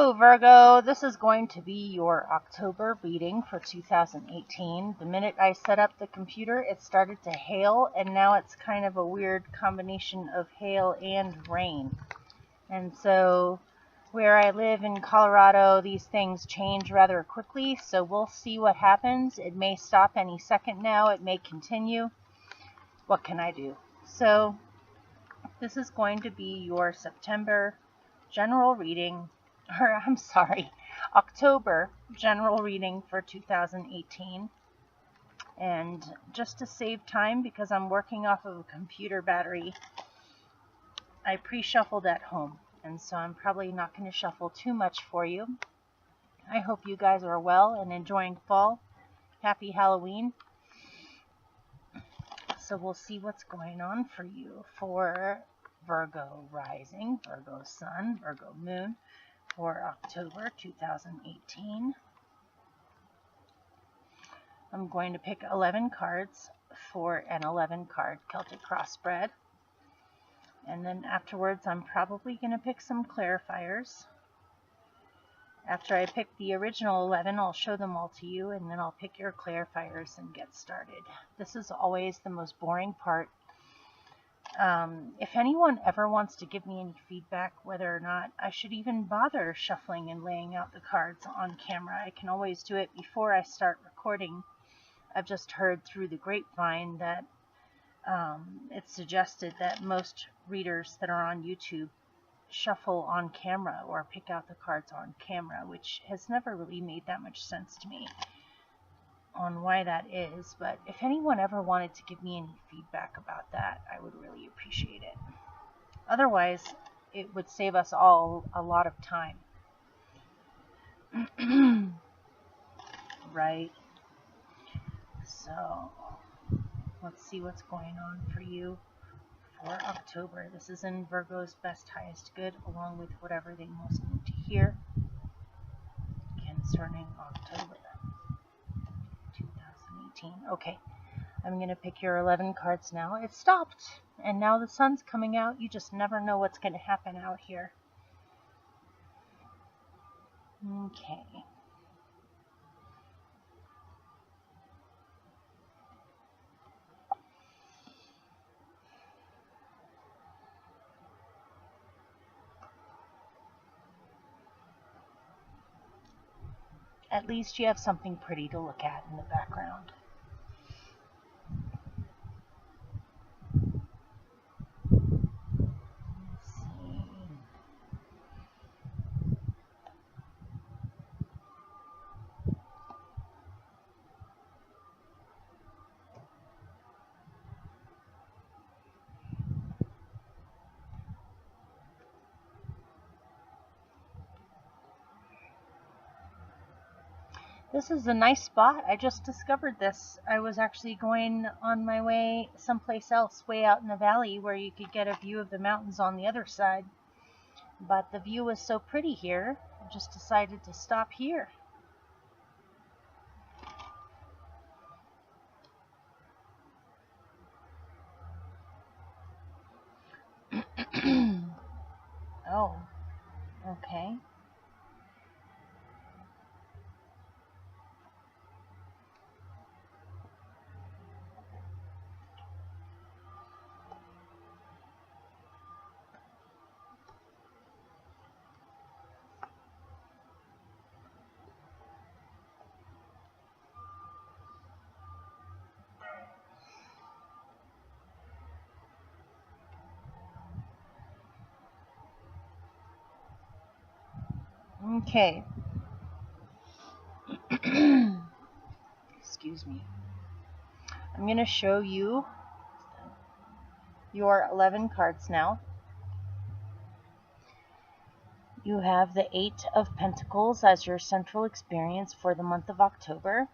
Hello Virgo, this is going to be your October reading for 2018. The minute I set up the computer, it started to hail, and now it's kind of a weird combination of hail and rain. And so where I live in Colorado, these things change rather quickly, so we'll see what happens. It may stop any second now, it may continue. What can I do? So this is going to be your September general reading. October general reading for 2018. And just to save time, because I'm working off of a computer battery, I pre-shuffled at home, and so I'm probably not going to shuffle too much for you. I hope you guys are well and enjoying fall. Happy Halloween. So we'll see what's going on for you for Virgo rising, Virgo sun, Virgo moon, for October 2018. I'm going to pick 11 cards for an 11 card Celtic cross spread. And then afterwards I'm probably going to pick some clarifiers. After I pick the original 11, I'll show them all to you, and then I'll pick your clarifiers and get started. This is always the most boring part. If anyone ever wants to give me any feedback whether or not I should even bother shuffling and laying out the cards on camera, I can always do it before I start recording. I've just heard through the grapevine that it's suggested that most readers that are on YouTube shuffle on camera or pick out the cards on camera, which has never really made that much sense to me on why that is. But if anyone ever wanted to give me any feedback about that, I would really appreciate it. Otherwise, it would save us all a lot of time. Right? So let's see what's going on for you for October. This is in Virgo's best, highest good, along with whatever they most need to hear concerning October 2018. Okay, I'm going to pick your 11 cards now. It stopped, and now the sun's coming out. You just never know what's going to happen out here. Okay. At least you have something pretty to look at in the background. Let's see. This is a nice spot. I just discovered this. I was actually going on my way someplace else, way out in the valley, where you could get a view of the mountains on the other side. But the view was so pretty here, I just decided to stop here. Oh, okay. Okay. Excuse me. I'm going to show you your 11 cards now. You have the 8 of Pentacles as your central experience for the month of October.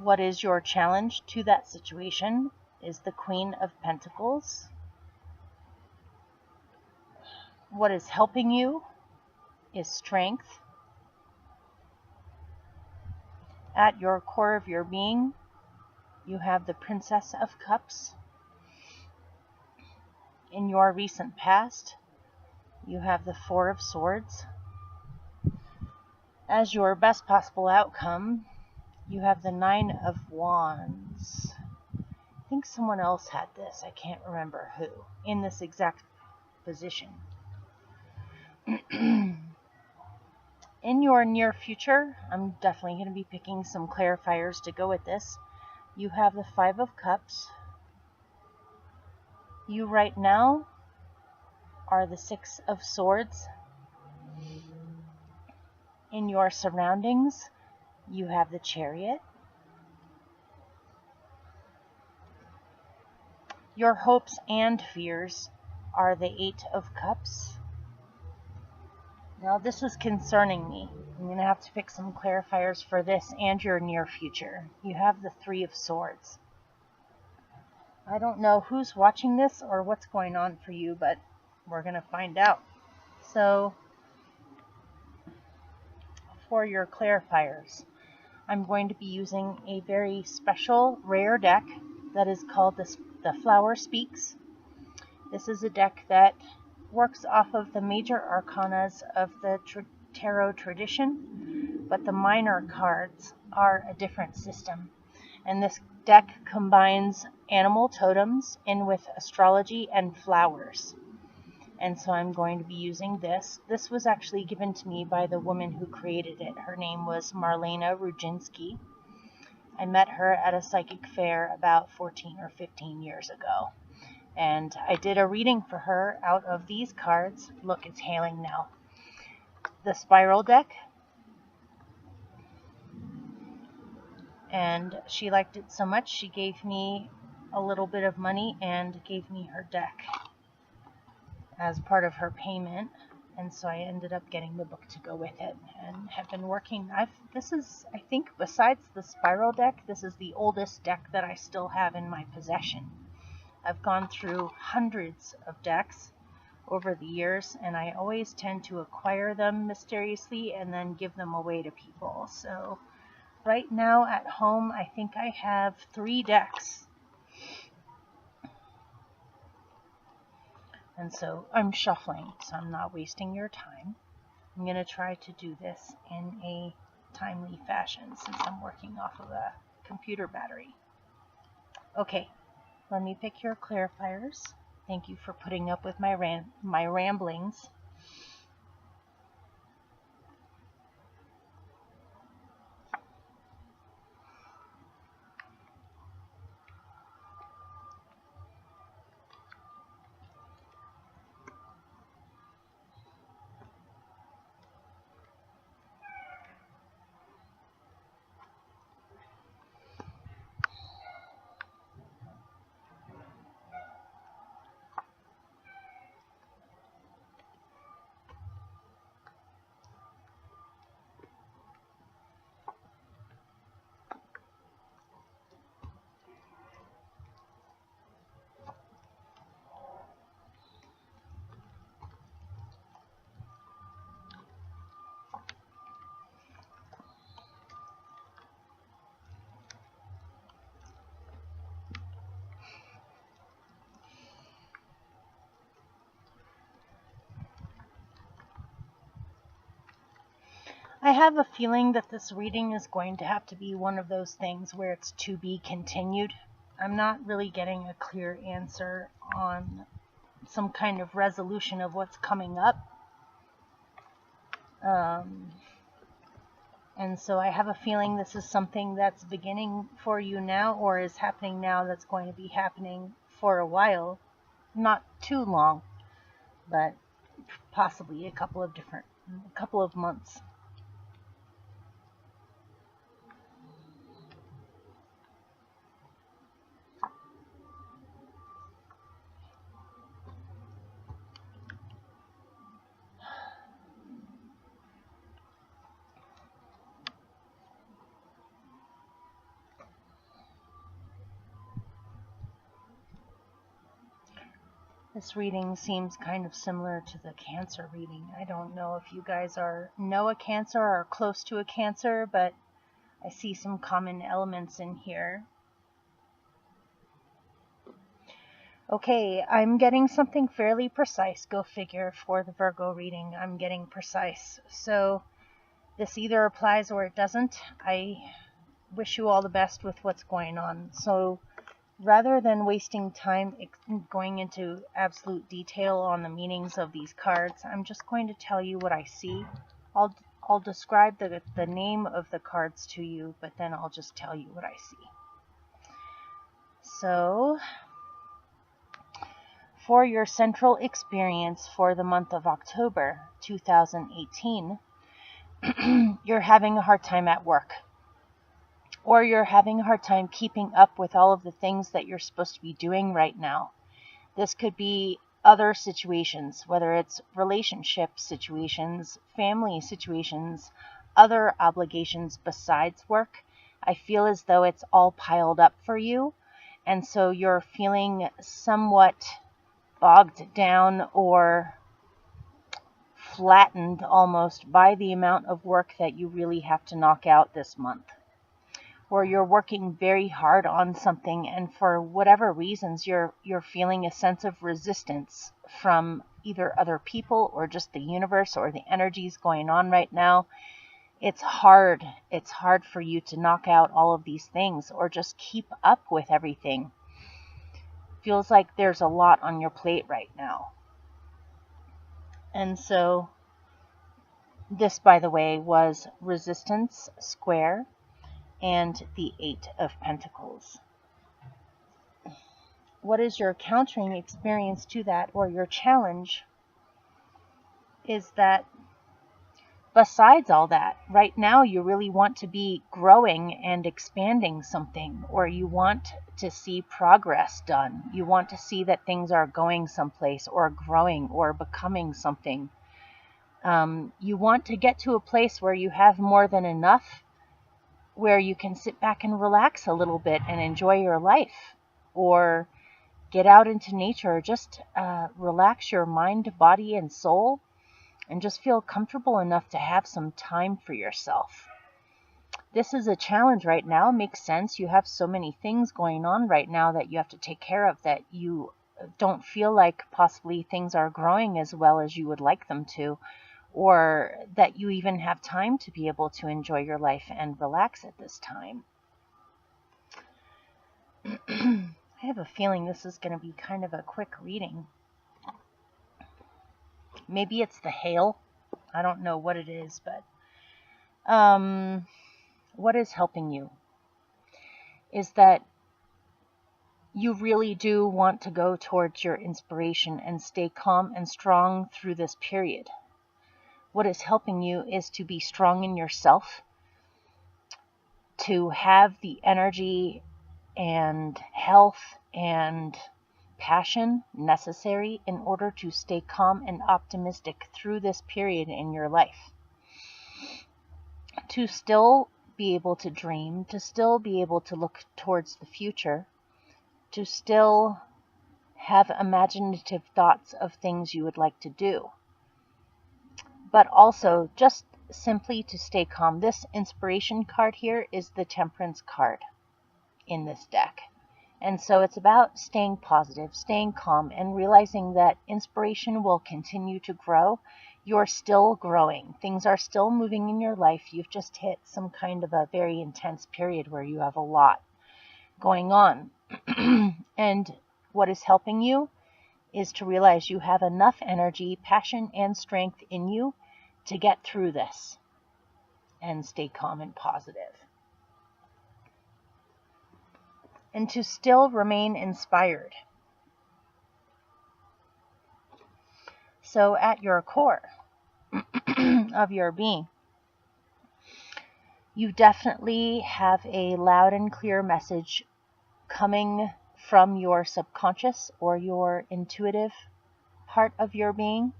What is your challenge to that situation is the Queen of Pentacles. What is helping you is strength. At your core of your being, you have the Princess of Cups. In your recent past, you have the Four of Swords. As your best possible outcome, you have the Nine of Wands. I think someone else had this, I can't remember who, in this exact position. In your near future, I'm definitely going to be picking some clarifiers to go with this. You have the Five of Cups. You right now are the Six of Swords. In your surroundings, you have the Chariot. Your hopes and fears are the Eight of Cups. Now this is concerning me. I'm going to have to pick some clarifiers for this and your near future. You have the Three of Swords. I don't know who's watching this or what's going on for you, but we're going to find out. So, for your clarifiers, I'm going to be using a very special, rare deck that is called the Flower Speaks. This is a deck that works off of the major arcanas of the tarot tradition, but the minor cards are a different system. And this deck combines animal totems in with astrology and flowers. And so I'm going to be using this. This was actually given to me by the woman who created it. Her name was Marlena Rudzinski. I met her at a psychic fair about 14 or 15 years ago. And I did a reading for her out of these cards. Look, it's hailing now. The Spiral deck. And she liked it so much, she gave me a little bit of money and gave me her deck as part of her payment. And so I ended up getting the book to go with it and have been working. This is, I think, besides the Spiral deck, this is the oldest deck that I still have in my possession. I've gone through hundreds of decks over the years, and I always tend to acquire them mysteriously and then give them away to people. So right now at home, I think I have 3 decks. And so I'm shuffling, so I'm not wasting your time. I'm going to try to do this in a timely fashion since I'm working off of a computer battery. Okay, let me pick your clarifiers. Thank you for putting up with my ramblings. I have a feeling that this reading is going to have to be one of those things where it's to be continued. I'm not really getting a clear answer on some kind of resolution of what's coming up. And so I have a feeling this is something that's beginning for you now or is happening now that's going to be happening for a while. Not too long, but possibly a couple of months. This reading seems kind of similar to the Cancer reading. I don't know if you guys know a Cancer or are close to a Cancer, but I see some common elements in here. Okay, I'm getting something fairly precise, go figure, for the Virgo reading. I'm getting precise. So this either applies or it doesn't. I wish you all the best with what's going on. So rather than wasting time going into absolute detail on the meanings of these cards, I'm just going to tell you what I see. I'll describe the name of the cards to you, but then I'll just tell you what I see. So, for your central experience for the month of October 2018, you're having a hard time at work. Or you're having a hard time keeping up with all of the things that you're supposed to be doing right now. This could be other situations, whether it's relationship situations, family situations, other obligations besides work. I feel as though it's all piled up for you, and so you're feeling somewhat bogged down or flattened almost by the amount of work that you really have to knock out this month. Or you're working very hard on something, and for whatever reasons you're feeling a sense of resistance from either other people or just the universe or the energies going on right now. It's hard for you to knock out all of these things or just keep up with everything. Feels like there's a lot on your plate right now. And so this, by the way, was Resistance Square and the 8 of Pentacles. What is your countering experience to that, or your challenge, is that besides all that, right now you really want to be growing and expanding something, or you want to see progress done. You want to see that things are going someplace or growing or becoming something. You want to get to a place where you have more than enough, where you can sit back and relax a little bit and enjoy your life, or get out into nature, just relax your mind, body, and soul, and just feel comfortable enough to have some time for yourself. This is a challenge right now. It makes sense. You have so many things going on right now that you have to take care of that you don't feel like possibly things are growing as well as you would like them to, or that you even have time to be able to enjoy your life and relax at this time. I have a feeling this is going to be kind of a quick reading. Maybe it's the hail. I don't know what it is, but what is helping you is that you really do want to go towards your inspiration and stay calm and strong through this period. What is helping you is to be strong in yourself, to have the energy and health and passion necessary in order to stay calm and optimistic through this period in your life. To still be able to dream, to still be able to look towards the future, to still have imaginative thoughts of things you would like to do, but also just simply to stay calm. This inspiration card here is the Temperance card in this deck. And so it's about staying positive, staying calm, and realizing that inspiration will continue to grow. You're still growing. Things are still moving in your life. You've just hit some kind of a very intense period where you have a lot going on. And what is helping you is to realize you have enough energy, passion, and strength in you to get through this and stay calm and positive. And to still remain inspired. So at your core of your being, you definitely have a loud and clear message coming from your subconscious or your intuitive part of your being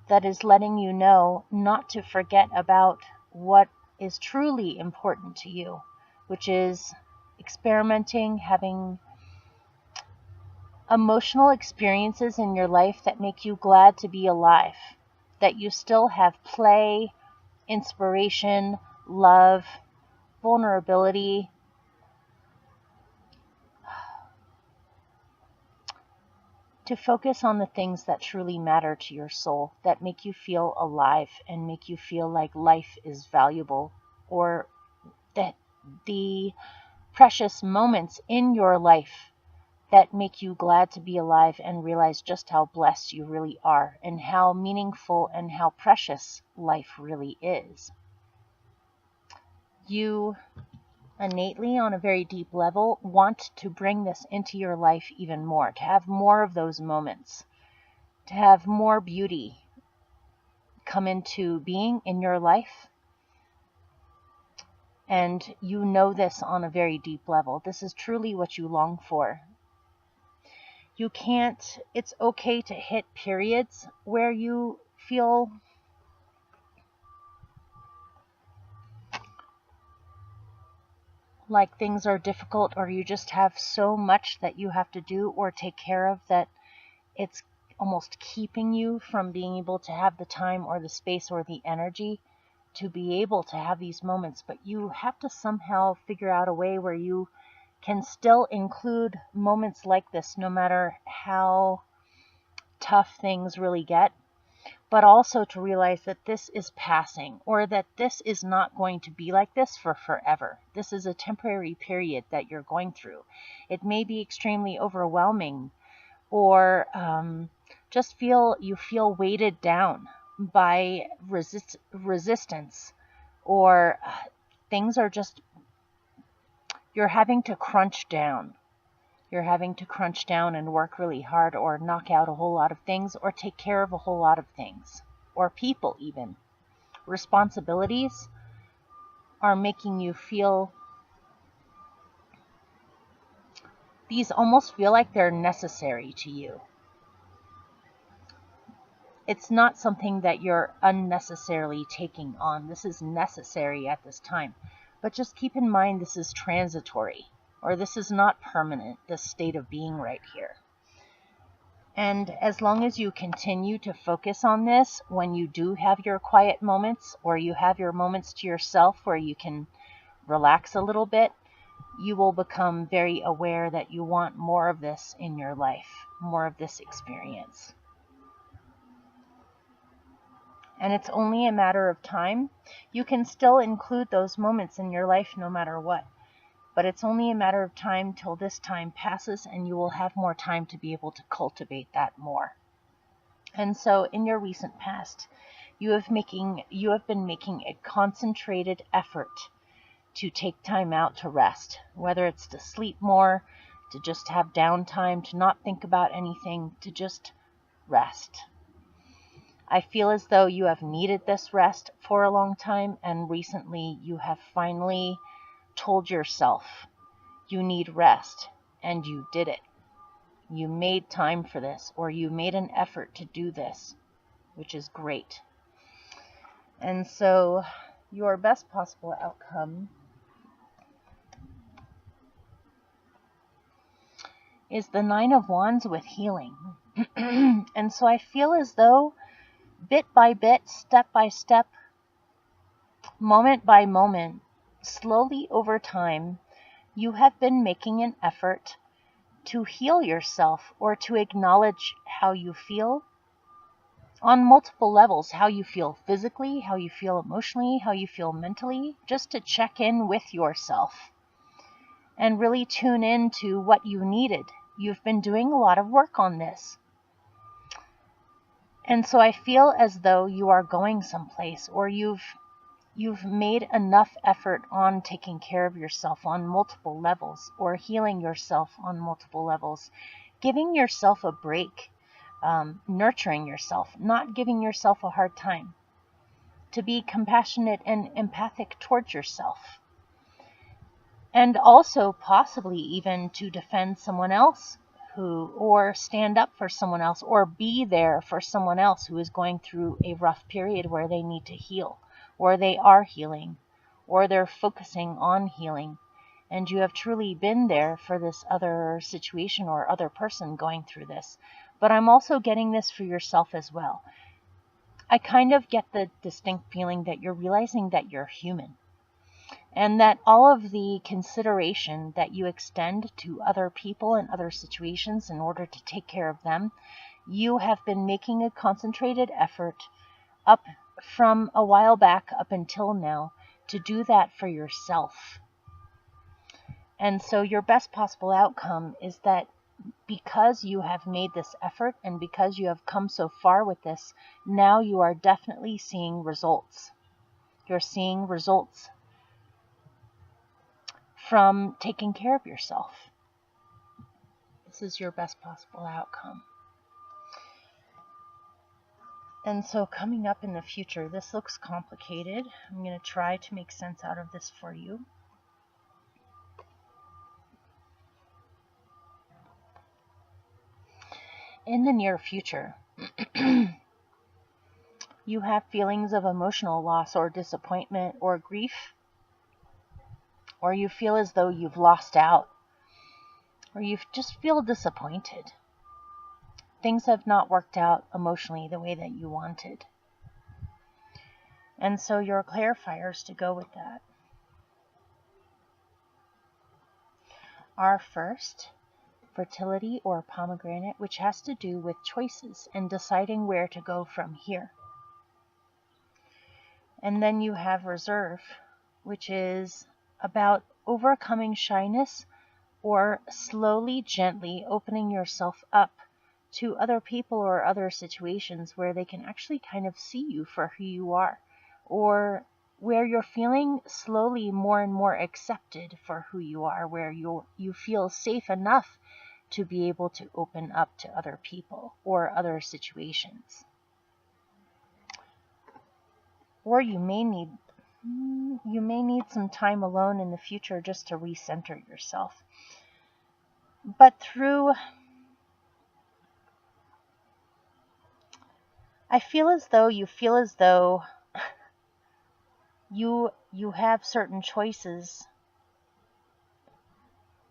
that is letting you know not to forget about what is truly important to you, which is experimenting, having emotional experiences in your life that make you glad to be alive, that you still have play, inspiration, love, vulnerability, to focus on the things that truly matter to your soul, that make you feel alive and make you feel like life is valuable, or that the precious moments in your life that make you glad to be alive and realize just how blessed you really are and how meaningful and how precious life really is. You innately, on a very deep level, want to bring this into your life even more, to have more of those moments, to have more beauty come into being in your life. And you know this on a very deep level. This is truly what you long for. You can't, it's okay to hit periods where you feel like things are difficult, or you just have so much that you have to do or take care of that it's almost keeping you from being able to have the time or the space or the energy to be able to have these moments. But you have to somehow figure out a way where you can still include moments like this, no matter how tough things really get, but also to realize that this is passing, or that this is not going to be like this for forever. This is a temporary period that you're going through. It may be extremely overwhelming, or just you feel weighted down by resistance, or things are just, you're having to crunch down. You're having to crunch down and work really hard, or knock out a whole lot of things, or take care of a whole lot of things, or people even. Responsibilities are making you feel, these almost feel like they're necessary to you. It's not something that you're unnecessarily taking on. This is necessary at this time. But just keep in mind, this is transitory, or this is not permanent, this state of being right here. And as long as you continue to focus on this, when you do have your quiet moments, or you have your moments to yourself where you can relax a little bit, you will become very aware that you want more of this in your life, more of this experience. And it's only a matter of time. You can still include those moments in your life no matter what. But it's only a matter of time till this time passes, and you will have more time to be able to cultivate that more. And so in your recent past, you have been making a concentrated effort to take time out to rest, whether it's to sleep more, to just have downtime, to not think about anything, to just rest. I feel as though you have needed this rest for a long time, and recently you have finally told yourself you need rest, and you did it. You made time for this, or you made an effort to do this, which is great. And so your best possible outcome is the Nine of Wands with healing. And so I feel as though bit by bit, step by step, moment by moment, slowly over time, you have been making an effort to heal yourself, or to acknowledge how you feel on multiple levels, how you feel physically, how you feel emotionally, how you feel mentally, just to check in with yourself and really tune in to what you needed. You've been doing a lot of work on this. And so I feel as though you are going someplace, or you've made enough effort on taking care of yourself on multiple levels, or healing yourself on multiple levels, giving yourself a break, nurturing yourself, not giving yourself a hard time, to be compassionate and empathic towards yourself, and also possibly even to defend someone else or stand up for someone else, or be there for someone else who is going through a rough period where they need to heal, or they are healing, or they're focusing on healing, and you have truly been there for this other situation or other person going through this. But I'm also getting this for yourself as well. I kind of get the distinct feeling that you're realizing that you're human, And that all of the consideration that you extend to other people and other situations in order to take care of them, you have been making a concentrated effort up from a while back up until now to do that for yourself. And so your best possible outcome is that because you have made this effort and because you have come so far with this, now you are definitely seeing results. You're seeing results from taking care of yourself. This is your best possible outcome. And so coming up in the future, this looks complicated. I'm going to try to make sense out of this for you. In the near future, you have feelings of emotional loss or disappointment or grief, or you feel as though you've lost out, or you just feel disappointed. Things have not worked out emotionally the way that you wanted. And so your clarifiers to go with that are first, fertility or pomegranate, which has to do with choices and deciding where to go from here. And then you have reserve, which is about overcoming shyness or slowly, gently opening yourself up to other people or other situations where they can actually kind of see you for who you are, or where you're feeling slowly more and more accepted for who you are, where you feel safe enough to be able to open up to other people or other situations. Or you may need some time alone in the future just to recenter yourself. But I feel as though you have certain choices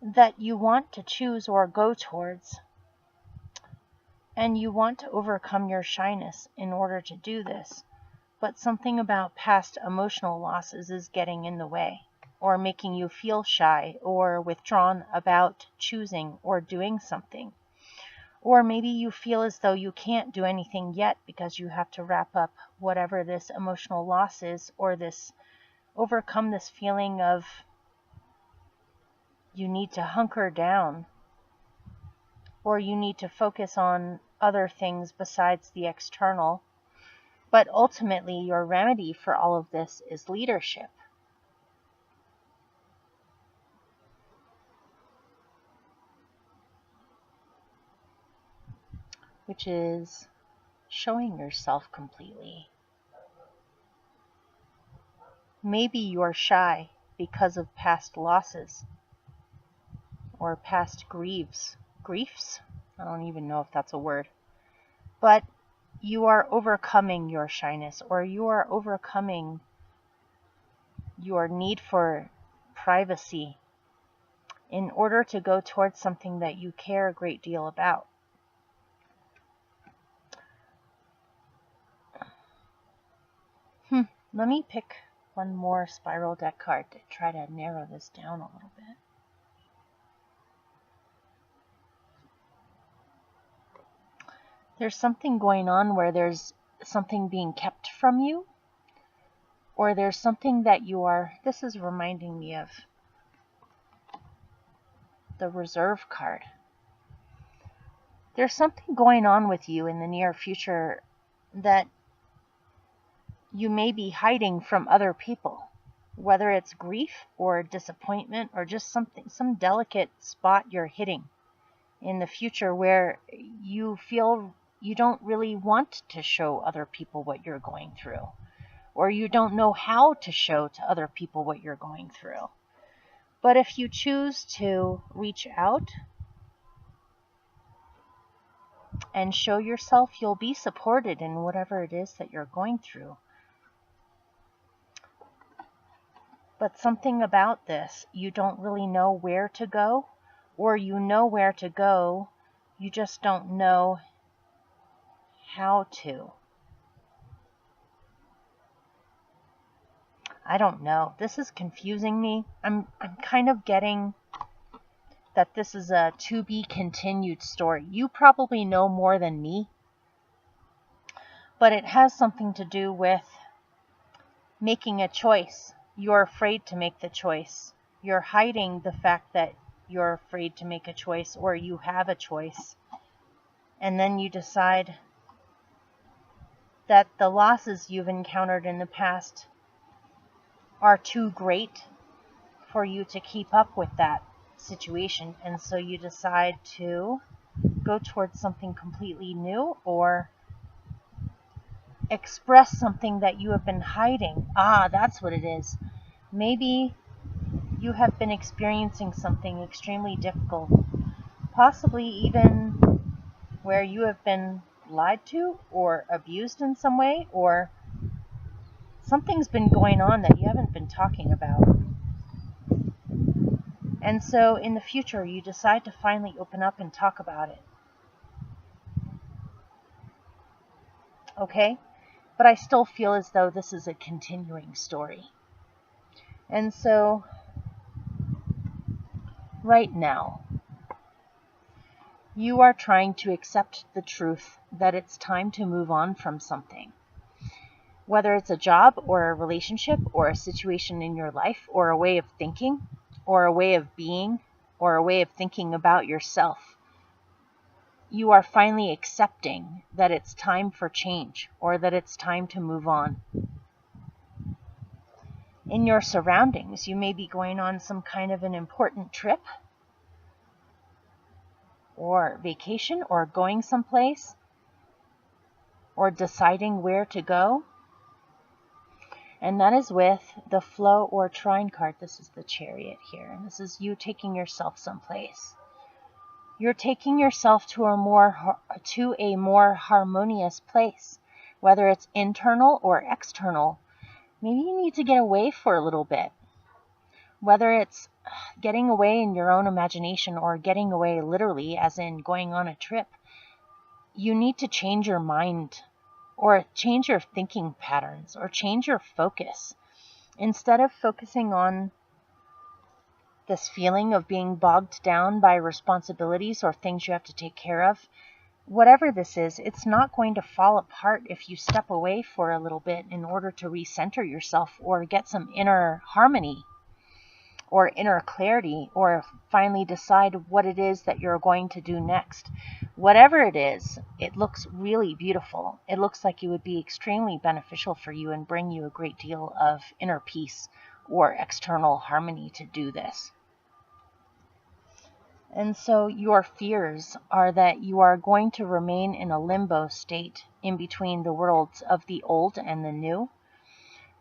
that you want to choose or go towards, and you want to overcome your shyness in order to do this. But something about past emotional losses is getting in the way, or making you feel shy or withdrawn about choosing or doing something. Or maybe you feel as though you can't do anything yet because you have to wrap up whatever this emotional loss is, or overcome this feeling of you need to hunker down, or you need to focus on other things besides the external. But ultimately, your remedy for all of this is leadership. Which is showing yourself completely. Maybe you're shy because of past losses or past griefs. I don't even know if that's a word. But you are overcoming your shyness, or you are overcoming your need for privacy in order to go towards something that you care a great deal about. Let me pick one more spiral deck card to try to narrow this down a little bit. There's something going on where there's something being kept from you, or there's something that this is reminding me of the reserve card. There's something going on with you in the near future that you may be hiding from other people, whether it's grief or disappointment or just some delicate spot you're hitting in the future where you feel you don't really want to show other people what you're going through, or you don't know how to show to other people what you're going through. But if you choose to reach out and show yourself, you'll be supported in whatever it is that you're going through. But something about this, you don't really know where to go, or you know where to go, you just don't know how to. I don't know. This is confusing me. I'm kind of getting that this is a to be continued story. You probably know more than me, but it has something to do with making a choice. You're afraid to make the choice. You're hiding the fact that you're afraid to make a choice, or you have a choice. And then you decide that the losses you've encountered in the past are too great for you to keep up with that situation. And so you decide to go towards something completely new, or express something that you have been hiding. That's what it is. Maybe you have been experiencing something extremely difficult, possibly even where you have been lied to or abused in some way, or something's been going on that you haven't been talking about. And so in the future, you decide to finally open up and talk about it. Okay? But I still feel as though this is a continuing story. And so, right now, you are trying to accept the truth that it's time to move on from something. Whether it's a job or a relationship or a situation in your life or a way of thinking or a way of being or a way of thinking about yourself, you are finally accepting that it's time for change, or that it's time to move on. In your surroundings, you may be going on some kind of an important trip or vacation, or going someplace, or deciding where to go. And that is with the Flow or Trine card. This is the Chariot here, and this is you taking yourself someplace. You're taking yourself to a more harmonious place, whether it's internal or external. Maybe you need to get away for a little bit. Whether it's getting away in your own imagination or getting away literally, as in going on a trip, you need to change your mind, or change your thinking patterns, or change your focus. Instead of focusing on this feeling of being bogged down by responsibilities or things you have to take care of, whatever this is, it's not going to fall apart if you step away for a little bit in order to recenter yourself, or get some inner harmony or inner clarity, or finally decide what it is that you're going to do next. Whatever it is, it looks really beautiful. It looks like it would be extremely beneficial for you and bring you a great deal of inner peace or external harmony to do this. And so your fears are that you are going to remain in a limbo state in between the worlds of the old and the new.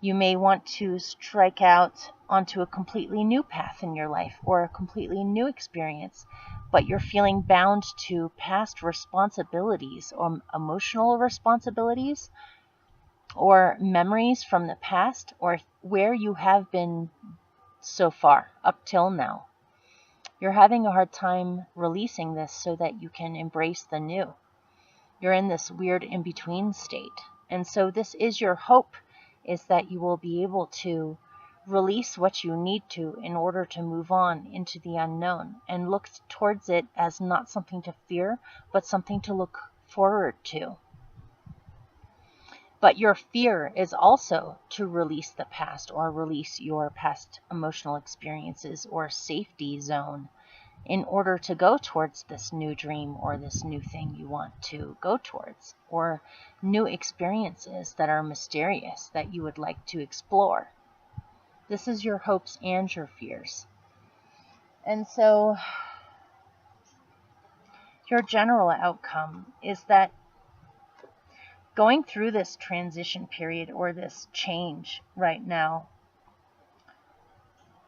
You may want to strike out onto a completely new path in your life, or a completely new experience, but you're feeling bound to past responsibilities, or emotional responsibilities, or memories from the past, or where you have been so far up till now. You're having a hard time releasing this so that you can embrace the new. You're in this weird in-between state. And so this is your hope, is that you will be able to release what you need to in order to move on into the unknown, and look towards it as not something to fear, but something to look forward to. But your fear is also to release the past, or release your past emotional experiences or safety zone, in order to go towards this new dream, or this new thing you want to go towards, or new experiences that are mysterious that you would like to explore. This is your hopes and your fears. And so your general outcome is that going through this transition period, or this change right now,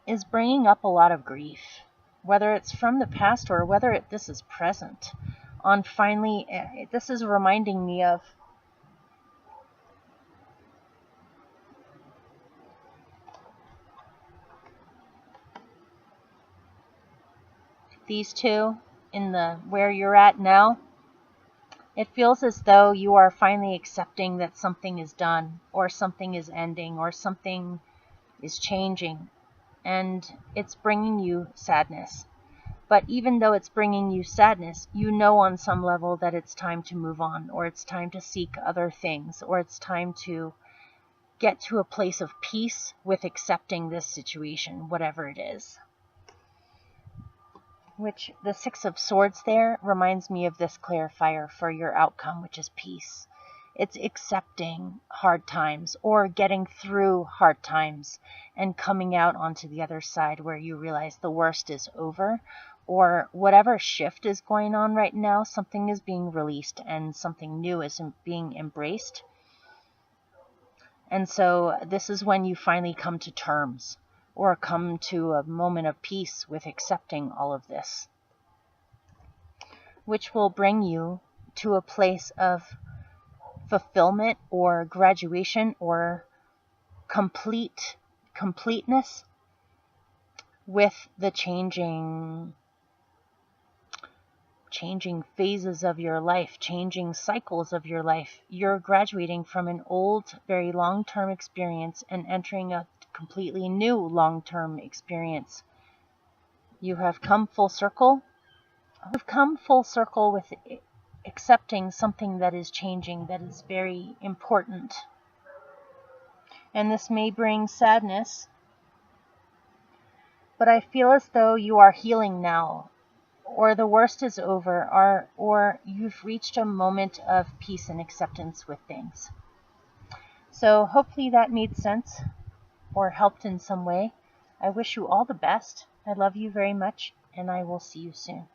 is bringing up a lot of grief, whether it's from the past or whether this is present. On finally, this is reminding me of these two in the where you're at now. It feels as though you are finally accepting that something is done, or something is ending, or something is changing, and it's bringing you sadness. But even though it's bringing you sadness, you know on some level that it's time to move on, or it's time to seek other things, or it's time to get to a place of peace with accepting this situation, whatever it is. Which the Six of Swords there reminds me of this clarifier for your outcome, which is peace. It's accepting hard times or getting through hard times and coming out onto the other side where you realize the worst is over, or whatever shift is going on right now, something is being released and something new is being embraced. And so this is when you finally come to terms or come to a moment of peace with accepting all of this, which will bring you to a place of fulfillment or graduation or completeness with the changing phases of your life, changing cycles of your life. You're graduating from an old, very long-term experience and entering a completely new long-term experience. You have come full circle. You've come full circle with accepting something that is changing, that is very important. And this may bring sadness, but I feel as though you are healing now, or the worst is over, or you've reached a moment of peace and acceptance with things. So hopefully that made sense or helped in some way. I wish you all the best. I love you very much, and I will see you soon.